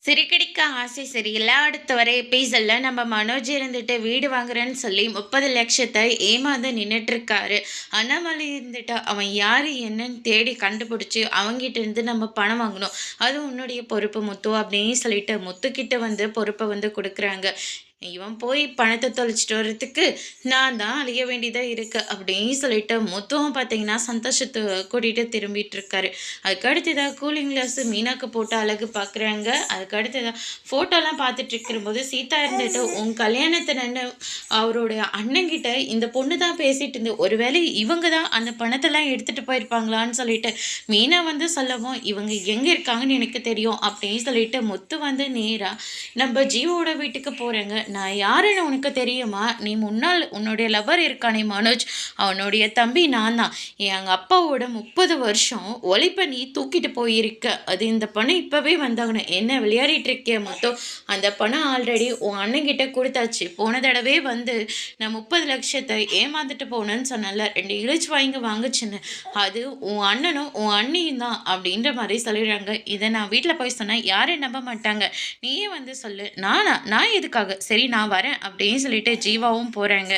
சிறுகடிக்க ஆசை சரியில்ல. அடுத்து வர எபிசோட்ல நம்ம மனோஜ் இருந்துட்டு வீடு வாங்குறேன்னு சொல்லி 30,00,000 ஏமாந்து நின்னுட்டுருக்காரு. அண்ணாமலை இருந்துட்டு அவன் யாரு என்னன்னு தேடி கண்டுபிடிச்சு அவங்கிட்ட இருந்து நம்ம பணம் வாங்கணும். அது உன்னுடைய பொறுப்பு முத்து அப்படின்னு சொல்லிட்டு முத்துக்கிட்ட வந்து பொறுப்பை வந்து கொடுக்குறாங்க. இவன் போய் பணத்தை தொலைச்சிட்டு வர்றதுக்கு நான் தான் அழிய வேண்டியதா இருக்கு அப்படின்னு சொல்லிட்டு முத்துவும் பார்த்தீங்கன்னா சந்தோஷத்தை கூட்டிகிட்டு திரும்பிட்டு இருக்காரு. அதுக்கு அடுத்ததாக கூலிங் கிளாஸ் மீனாக்கு போட்டு அழகு பார்க்குறாங்க. அதுக்கு அடுத்ததாக ஃபோட்டோலாம் பார்த்துட்டு இருக்கும்போது சீதா இருந்துட்டு உன் கல்யாணத்தை நின்று அவருடைய அண்ணங்கிட்ட இந்த பொண்ணு தான் பேசிட்டு இருந்து ஒருவேளை இவங்க தான் அந்த பணத்தெல்லாம் எடுத்துகிட்டு போயிருப்பாங்களான்னு சொல்லிட்டு மீனா வந்து சொல்லவும் இவங்க எங்கே இருக்காங்கன்னு எனக்கு தெரியும் அப்படின்னு சொல்லிட்டு முத்து வந்து நேராக நம்ம ஜீவோட வீட்டுக்கு போகிறேங்க. நான் யாருன்னு உனக்கு தெரியுமா? நீ முன்னால் உன்னுடைய லவர் இருக்கானே மனோஜ், அவனுடைய தம்பி நான் தான். எங்கள் அப்பாவோட 30 வருஷம் ஒழிப்பை நீ தூக்கிட்டு போயிருக்க. அது இந்த பணம் இப்போவே வந்தாகணும். என்ன விளையாடிட்டு இருக்கிய மொத்தம்? அந்த பணம் ஆல்ரெடி உன் அண்ணங்கிட்ட கொடுத்தாச்சு. போன தடவை வந்து நான் 30,00,000 ஏமாந்துட்டு போனேன்னு சொன்னல, 2 இழிச்சு வாங்குச்சுன்னு. அது உன் அண்ணனும் உன் அண்ணியும் தான் அப்படின்ற மாதிரி சொல்லிடுறாங்க. இதை நான் வீட்டில் போய் சொன்னேன் யாரும் நம்ப மாட்டாங்க. நீயே வந்து சொல்லு. நான் எதுக்காக? சரி நான் வரேன் அப்படின்னு சொல்லிட்டு ஜீவாவும் போகிறாங்க.